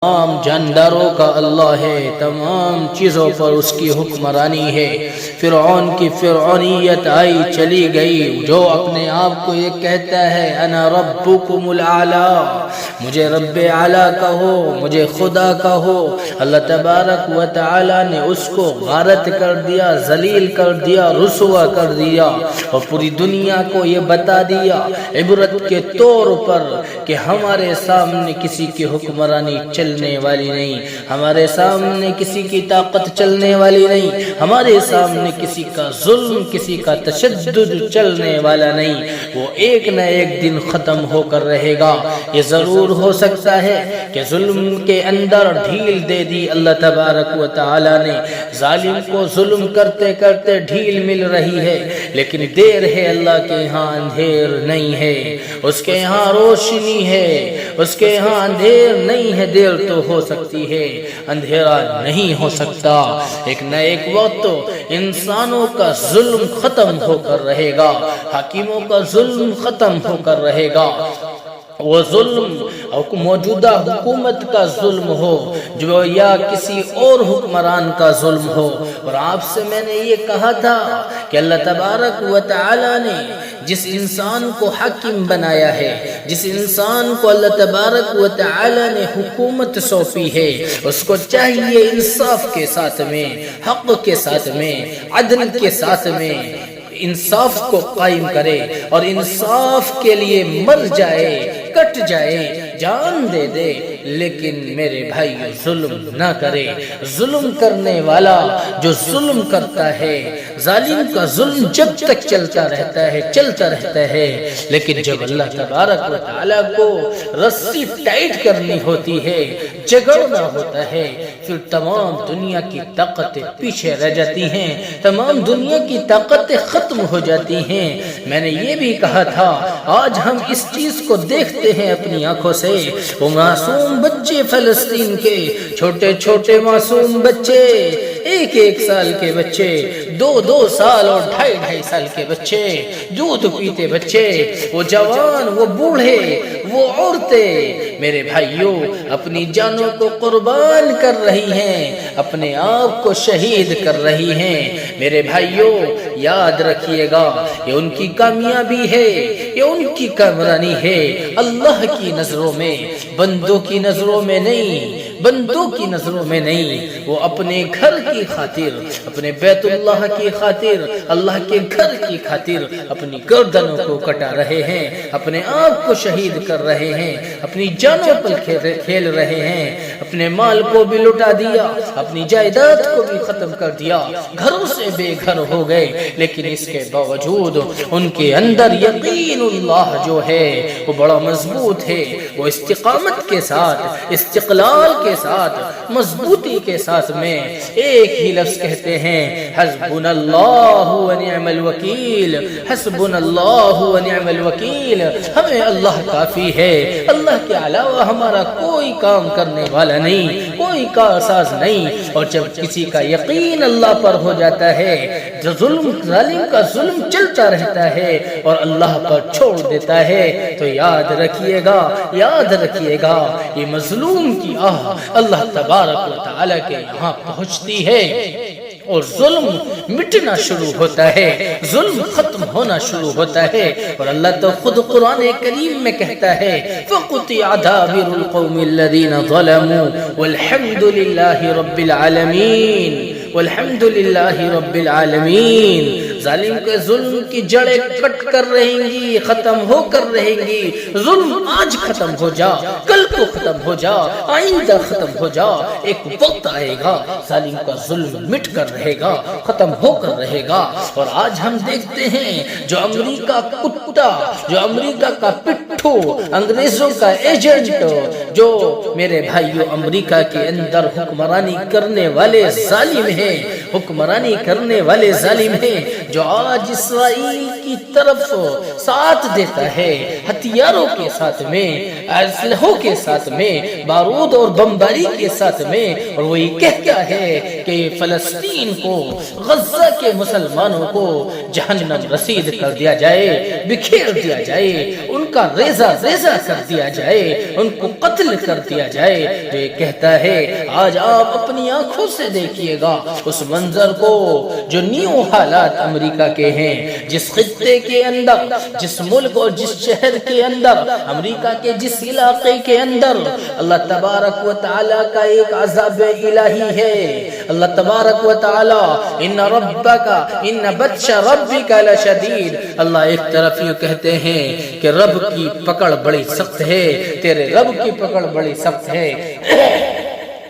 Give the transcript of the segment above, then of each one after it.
تمام جانداروں کا اللہ ہے، تمام چیزوں پر اس کی حکمرانی ہے۔ فرعون کی فرعونیت آئی چلی گئی، جو اپنے آپ کو یہ کہتا ہے انا ربکم الاعلی، مجھے رب اعلی کہو، مجھے خدا کہو، اللہ تبارک و تعالی نے اس کو غارت کر دیا، ذلیل کر دیا، رسوا کر دیا، اور پوری دنیا کو یہ بتا دیا عبرت کے طور پر کہ ہمارے سامنے کسی کی حکمرانی چلنے والی نہیں، ہمارے سامنے کسی کی طاقت چلنے والی نہیں، ہمارے سامنے کسی کا ظلم، کسی کا تشدد چلنے والا نہیں۔ وہ ایک نہ ایک دن ختم ہو کر رہے گا۔ یہ ضرور ہو سکتا ہے کہ ظلم کے اندر ڈھیل دے دی اللہ تبارک و تعالی نے، ظالم کو ظلم کرتے کرتے ڈھیل مل رہی ہے، لیکن دیر ہے اللہ کے ہاں اندھیر نہیں ہے، اس کے یہاں روشنی ہے، اس کے یہاں اندھیر نہیں ہے۔ دیر تو ہو سکتی ہے، اندھیرا نہیں ہو سکتا۔ ایک نہ ایک وقت انسانوں کا ظلم ختم ہو کر رہے گا، حاکموں کا ظلم ختم ہو کر رہے گا۔ وہ ظلم موجودہ حکومت کا ظلم ہو جو یا کسی اور حکمران کا ظلم ہو۔ اور آپ سے میں نے یہ کہا تھا کہ اللہ تبارک و تعالی نے جس انسان کو حاکم بنایا ہے، جس انسان کو اللہ تبارک و تعالی نے حکومت سونپی ہے، اس کو چاہیے انصاف کے ساتھ میں، حق کے ساتھ میں، عدل کے ساتھ میں انصاف کو قائم کرے، اور انصاف کے لیے مر جائے، کٹ جائے، جان دے دے، لیکن میرے بھائی ظلم نہ کرے۔ ظلم کرنے والا جو ظلم کرتا ہے، ظالم کا ظلم جب تک چلتا رہتا ہے، چلتا رہتا ہے، لیکن جب اللہ تبارک و تعالیٰ کو رسی ٹائٹ کرنی ہوتی ہے، جگڑنا ہوتا ہے، پھر تمام دنیا کی طاقتیں پیچھے رہ جاتی ہیں، تمام دنیا کی طاقتیں ختم ہو جاتی ہیں۔ میں نے یہ بھی کہا تھا، آج ہم اس چیز کو دیکھتے ہیں اپنی آنکھوں سے، وہ معصوم بچے فلسطین کے، چھوٹے چھوٹے معصوم بچے، ایک ایک سال کے بچے، دو سال اور ڈھائی سال کے بچے، دودھ پیتے بچے، وہ جوان، وہ بوڑھے، وہ عورتیں، میرے بھائیوں اپنی جانوں کو قربان کر رہی ہیں، اپنے آپ کو شہید کر رہی ہیں۔ میرے بھائیوں یاد رکھیے گا، یہ ان کی کامیابی ہے، یہ ان کی کامرانی ہے، اللہ کی نظروں میں، بندوں کی نظروں میں نہیں، بندوں کی نظروں میں نہیں۔ وہ اپنے گھر کی خاطر، اپنے بیت اللہ کی خاطر، اللہ کے گھر کی خاطر اپنی گردنوں کو کٹا رہے ہیں، اپنے آپ کو شہید کر رہے ہیں، اپنی جانوں پر کھیل رہے ہیں، اپنے مال کو بھی لٹا دیا، اپنی جائیداد کو بھی ختم کر دیا، گھروں سے بے گھر ہو گئے، لیکن اس کے باوجود ان کے اندر یقین اللہ جو ہے وہ بڑا مضبوط ہے۔ وہ استقامت کے ساتھ، استقلال کے ساتھ، مضبوطی کے ساتھ میں ایک ہی لفظ کہتے ہیں، حسبنا اللہ ونعم الوکیل، حسبنا اللہ ونعم الوکیل، ہمیں اللہ کافی ہے، اللہ کے علاوہ ہمارا کوئی کام کرنے والا نہیں، کوئی کارساز نہیں۔ اور جب کسی کا یقین اللہ پر ہو جاتا ہے، جو ظالم کا ظلم چلتا رہتا ہے اور اللہ پر چھوڑ دیتا ہے، تو یاد رکھیے گا، یاد رکھیے گا، یہ مظلوم کی آہ اللہ تبارک و تعالی کے یہاں پہنچتی ہے، اور ظلم مٹنا شروع ہوتا ہے، ظلم ختم ہونا شروع ہوتا ہے۔ اور اللہ تو خود قرآن کریم میں کہتا ہے، فَقُطِعَ دَابِرُ الْقَوْمِ الَّذِينَ ظَلَمُوا وَالْحَمْدُ لِلَّهِ رَبِّ الْعَالَمِينَ، والحمد للہ رب العالمین۔ ظالم کے ظلم کی جڑیں کٹ کر رہیں گی، ختم ہو کر رہیں گی۔ ظلم آج ختم ہو جا، کل کو ختم ہو جا، آئندہ ختم ہو جا، ایک وقت آئے گا ظالم کا ظلم مٹ کر رہے گا، ختم ہو کر رہے گا۔ اور آج ہم دیکھتے ہیں جو امریکہ کتا، جو امریکہ کا پٹھو، انگریزوں کا ایجنٹ، جو میرے بھائیو امریکہ کے اندر حکمرانی کرنے والے ظالم ہیں، حکمرانی کرنے والے ظالم ہیں، جو آج اسرائیل کی طرف ساتھ دیتا ہے، ہتھیاروں کے ساتھ میں، اسلحوں کے ساتھ میں، بارود اور بمباری کے ساتھ میں، اور وہی کہتا ہے کہ فلسطین کو، غزہ کے مسلمانوں کو جہنم رسید کر دیا جائے، بکھیر دیا جائے، ان کا ریزہ ریزہ کر دیا جائے، ان کو قتل کر دیا جائے۔ جو یہ کہتا ہے آج آپ اپنی آنکھوں سے دیکھیے گا اس منظر کو، جو نیو حالات امریکہ کے ہیں، جس خطے کے اندر، جس ملک اور جس شہر کے اندر، امریکہ کے جس علاقے کے اندر اللہ تبارک و تعالیٰ کا ایک عذاب الہی ہے۔ اللہ تبارک و تعالیٰ ان ربک ان بطش ربک لشدید، اللہ ایک طرف یہ کہتے ہیں کہ رب کی پکڑ بڑی سخت ہے، تیرے رب کی پکڑ بڑی سخت ہے۔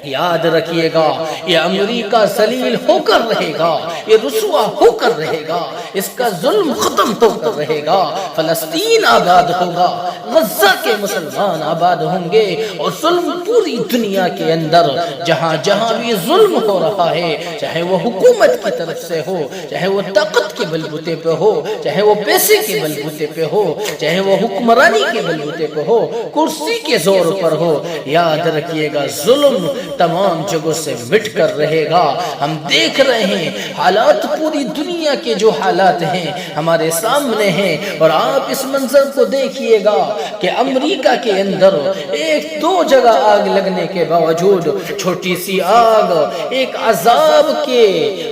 یاد رکھیے گا یہ امریکہ ذلیل ہو کر رہے گا، یہ رسوا ہو کر رہے گا، اس کا ظلم ختم ہو کر رہے گا، فلسطین آباد ہوگا، غزہ کے مسلمان آباد ہوں گے، اور ظلم پوری دنیا کے اندر جہاں جہاں بھی ظلم ہو رہا ہے، چاہے وہ حکومت کی طرف سے ہو، چاہے وہ طاقت کے بلبوتے پہ ہو، چاہے وہ پیسے کے بلبوتے پہ ہو، چاہے وہ حکمرانی کے بلبوتے پہ ہو، کرسی کے زور پر ہو، یاد رکھیے گا ظلم تمام جگہوں سے مٹ کر رہے گا۔ ہم دیکھ رہے ہیں حالات، پوری دنیا کے جو حالات ہیں ہمارے سامنے ہیں، اور آپ اس منظر کو دیکھیے گا کہ امریکہ کے اندر ایک دو جگہ آگ لگنے کے باوجود چھوٹی سی آگ ایک عذاب کے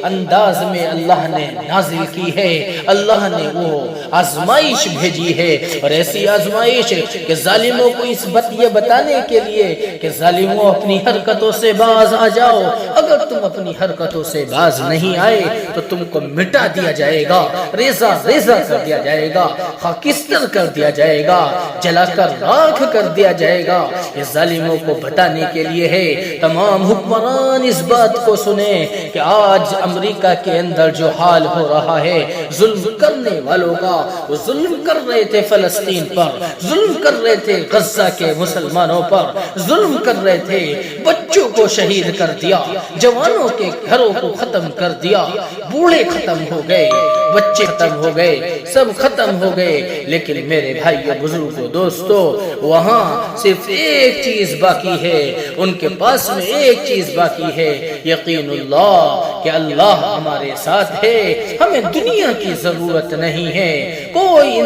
انداز میں اللہ نے نازل کی ہے، اللہ نے وہ آزمائش بھیجی ہے، اور ایسی آزمائش کہ ظالموں کو اس بات یہ بتانے کے لیے کہ ظالموں اپنی حرکتوں سے باز آ جاؤ، اگر تم اپنی حرکتوں سے باز نہیں آئے تو تم کو مٹا دیا جائے گا، ریزہ ریزہ کر دیا جائے گا، خاکستر کر دیا جائے گا، جلا کر راکھ کر دیا جائے گا۔ یہ ظالموں کو بتانے کے لیے ہے۔ تمام حکمران اس بات کو سنیں کہ آج امریکہ کے اندر جو حال ہو رہا ہے ظلم کرنے والوں کا، وہ ظلم کر رہے تھے فلسطین پر، ظلم کر رہے تھے غزہ کے مسلمانوں پر، ظلم کر رہے تھے، بچوں کو شہید کر دیا، جوانوں کے گھروں کو ختم کر دیا، بوڑھے ختم ہو گئے، بچے ختم ہو گئے، سب ختم ہو گئے۔ لیکن میرے بھائیو بزرگوں دوستو، وہاں صرف ایک چیز باقی ہے، ان کے پاس میں ایک چیز باقی ہے، یقین اللہ کہ اللہ ہمارے ساتھ ہے، ہمیں دنیا کی ضرورت نہیں ہے، کوئی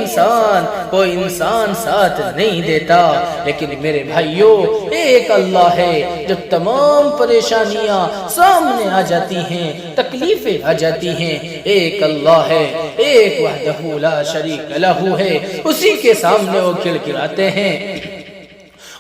انسان ساتھ نہیں دیتا، لیکن میرے بھائیو ایک اللہ ہے۔ جب تمام پریشانیاں سامنے آ جاتی ہیں، تکلیفیں آ جاتی ہیں، ایک اللہ ہے، ایک وحدہ لا شریک لہ ہے، اسی کے سامنے وہ کھڑکھڑاتے ہیں،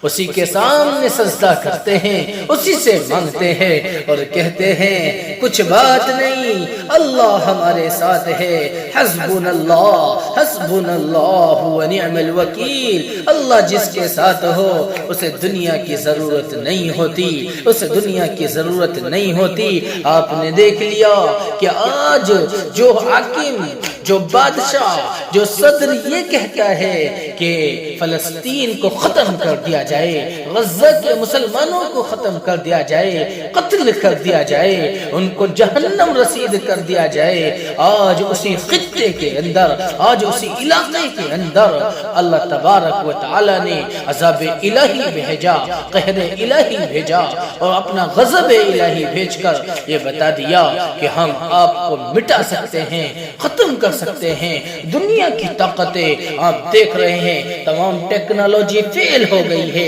اسی کے سامنے سجدہ کرتے ہیں، اسی سے مانگتے ہیں اور کہتے ہیں کچھ بات نہیں، اللہ ہمارے ساتھ ہے، حسبنا اللہ ونعم الوکیل۔ اللہ جس کے ساتھ ہو اسے دنیا کی ضرورت نہیں ہوتی، اسے دنیا کی ضرورت نہیں ہوتی۔ آپ نے دیکھ لیا کہ آج جو حاکم، جو بادشاہ، جو صدر یہ کہتا ہے کہ فلسطین کو ختم کر دیا جائے، غزہ کے مسلمانوں کو ختم کر دیا جائے، قتل کر دیا جائے، ان کو جہنم رسید کر دیا جائے، آج اسی خطے کے اندر، آج اسی علاقے کے اندر اللہ تبارک و تعالی نے عذاب الہی بھیجا، قہر الہی بھیجا، اور اپنا غضب الہی بھیج کر یہ بتا دیا کہ ہم آپ کو مٹا سکتے ہیں، ختم کر سکتے ہیں۔ دنیا کی طاقتیں آپ دیکھ رہے ہیں، تمام ٹیکنالوجی فیل ہو گئی ہے،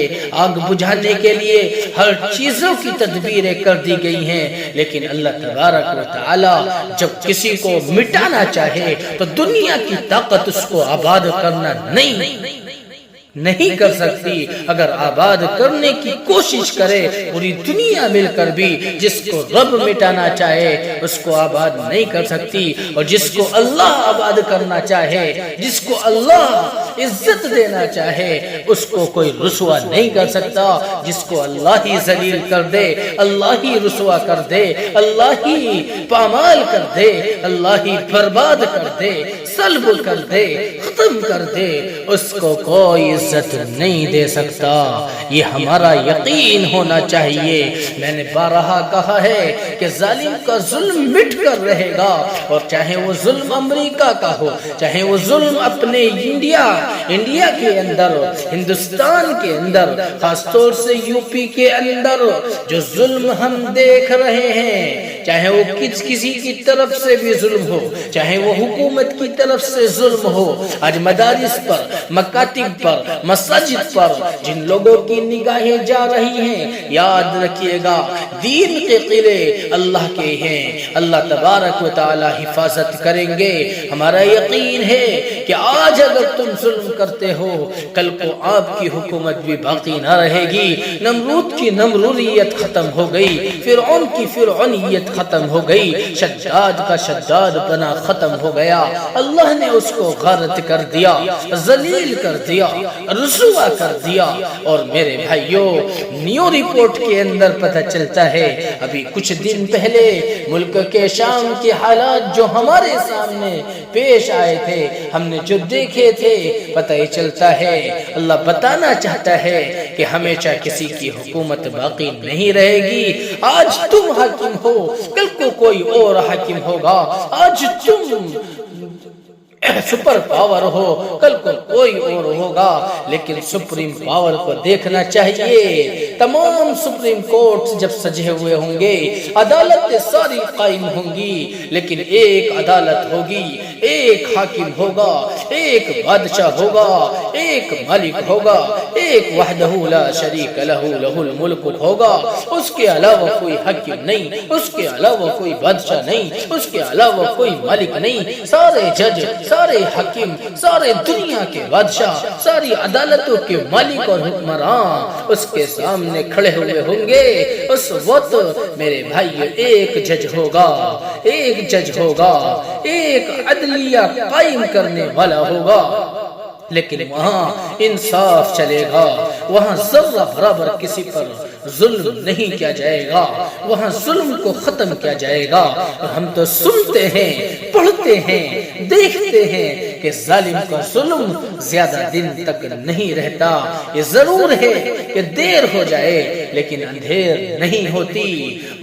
آگ بجھانے کے لیے ہر چیزوں کی تدبیریں کر دی گئی ہیں، لیکن اللہ تبارک و تعالی جب کسی کو مٹانا چاہے تو دنیا کی طاقت اس کو آباد کرنا نہیں کر سکتی۔ اگر آباد کرنے کی کوشش کرے پوری دنیا مل کر بھی، جس کو رب مٹانا چاہے اس کو آباد نہیں کر سکتی، اور جس کو اللہ آباد کرنا چاہے، جس کو اللہ عزت دینا چاہے، اس کو کوئی رسوا نہیں کر سکتا۔ جس کو اللہ ہی ذلیل کر دے، اللہ ہی رسوا کر دے، اللہ ہی پامال کر دے، اللہ ہی برباد کر دے، سلب کر دے، ختم کر دے، اس کو کوئی عزت نہیں دے سکتا۔ یہ ہمارا یقین ہونا چاہیے۔ میں نے بارہا کہا ہے کہ ظالم کا ظلم مٹ کر رہے گا، اور چاہے وہ ظلم امریکہ کا ہو، چاہے وہ ظلم اپنے انڈیا کے اندر، ہندوستان کے اندر، خاص طور سے یو پی کے اندر جو ظلم ہم دیکھ رہے ہیں، چاہے وہ کسی کی طرف سے بھی ظلم ہو، چاہے وہ حکومت کی طرف سے ظلم ہو۔ آج مدارس پر، مکاتب پر، مساجد پر جن لوگوں کی نگاہیں جا رہی ہیں، یاد رکھیے گا دین کے قلعے اللہ کے ہیں، اللہ تبارک و تعالی حفاظت کریں گے۔ ہمارا یقین ہے کہ آج اگر تم ظلم کرتے ہو، کل کو آپ کی حکومت بھی باقی نہ رہے گی۔ نمرود کی نمروریت ختم ہو گئی، فرعون کی فرعونیت ختم ہو گئی، شداد کا شداد پنا ختم ہو گیا۔ اللہ نے اس کو غارت کر دیا، ذلیل کر دیا، رسوا کر دیا۔ اور میرے بھائیوں، نیو رپورٹ کے اندر پتہ چلتا ہے، ابھی کچھ دن پہلے ملک کے شام کے حالات جو ہمارے سامنے پیش آئے تھے، ہم نے جو دیکھے تھے، پتہ ہی چلتا ہے اللہ بتانا چاہتا ہے کہ ہمیشہ کسی کی حکومت باقی نہیں رہے گی۔ آج تم حاکم ہو، کل کو کوئی اور حاکم ہوگا۔ آج تم سپر پاور ہو، کل کو کوئی اور ہوگا، لیکن سپریم پاور کو دیکھنا چاہیے۔ تمام سپریم کورٹس جب سجے ہوئے ہوں گے، عدالتیں ساری قائم ہوں گی، لیکن ایک عدالت ہوگی، ایک حاکم ہوگا، ایک بادشاہ ہوگا، ایک مالک ہوگا، ایک وحدہ لا شریک لہ لہ الملک ہوگا۔ اس کے علاوہ کوئی حاکم نہیں، اس کے علاوہ کوئی بادشاہ نہیں، اس کے علاوہ کوئی مالک نہیں۔ سارے جج، سارے حکیم، سارے دنیا کے بادشاہ، ساری عدالتوں کے مالک اور حکمران اس کے سامنے کھڑے ہوئے ہوں گے۔ اس وقت میرے بھائی ایک جج ہوگا، ایک جج ہوگا، ایک عدلیہ قائم کرنے والا ہوگا، لیکن وہاں انصاف چلے گا، وہاں ذرہ برابر کسی پر ظلم نہیں کیا جائے گا، وہاں ظلم کو ختم کیا جائے گا۔ ہم تو سنتے ہیں، پڑھتے ہیں، دیکھتے ہیں کہ ظالم کا ظلم زیادہ دن تک نہیں رہتا۔ یہ ضرور ہے کہ دیر ہو جائے، لیکن اندھیر نہیں ہوتی۔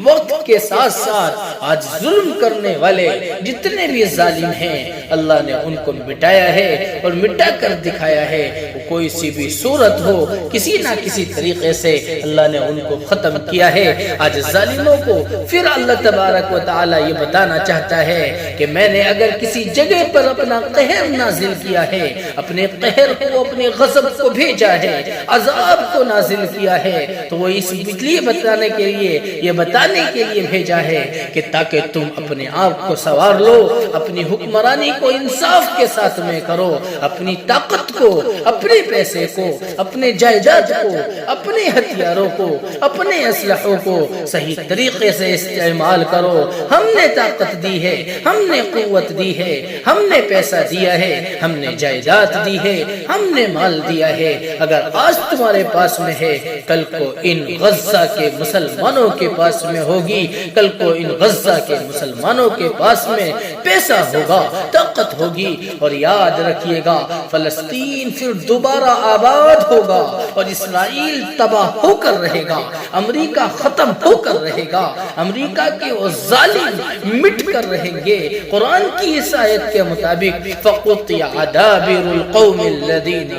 وقت کے ساتھ ساتھ آج ظلم کرنے والے جتنے بھی ظالم ہیں، اللہ نے ان کو مٹایا ہے اور مٹا کر دکھایا ہے۔ کوئی سی بھی صورت ہو، کسی نہ کسی طریقے سے اللہ نے ان کو ختم کیا ہے۔ آج ظالموں کو پھر اللہ تبارک و تعالی یہ بتانا چاہتا ہے کہ میں نے اگر کسی جگہ پر اپنا قہر نازل کیا ہے، اپنے قہر کو، اپنے غضب کو بھیجا ہے، عذاب کو نازل کیا ہے، تو وہ اس لیے بتانے کے لیے، یہ بتانے کے لیے بھیجا ہے کہ تاکہ تم اپنے آپ کو سنوار لو، اپنی حکمرانی کو انصاف کے ساتھ میں کرو، اپنی طاقت کو، اپنے پیسے کو، اپنے جائیداد کو، اپنے ہتھیاروں کو، اپنے اسلحوں کو صحیح طریقے سے استعمال کرو۔ ہم نے طاقت دی ہے، ہم نے قوت دی ہے، ہم نے پیسہ دیا ہے، ہم نے جائیداد دی ہے، ہم نے مال دیا ہے۔ اگر آج تمہارے پاس میں ہے، کل کو ان غزہ کے مسلمانوں کے پاس میں ہوگی، کل کو ان غزہ کے مسلمانوں کے پاس میں پیسہ ہوگا، طاقت ہوگی۔ اور یاد رکھیے گا، فلسطین پھر دوبارہ آباد ہوگا اور اسرائیل تباہ ہو کر رہے گا، امریکہ ختم ہو کر رہے گا، امریکہ کے وہ ظالم مٹ کر رہیں گے۔ قرآن کی اس آیت کے مطابق فَقُطِعَ دَابِرُ الْقَوْمِ الَّذِينَ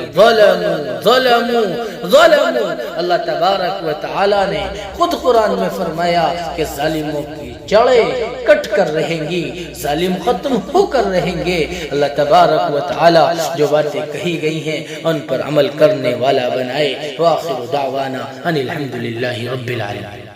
ظَلَمُوا اللہ تبارک و تعالی نے خود قرآن میں فرمایا کہ ظالموں کی جڑیں کٹ کر رہیں گی، ظالم ختم ہو کر رہیں گے۔ اللہ تبارک و تعالی جو باتیں کہی گئی ہیں ان پر عمل کرنے والا بنائے۔ وآخر دعوانا ان الحمدللہ رب العالمین۔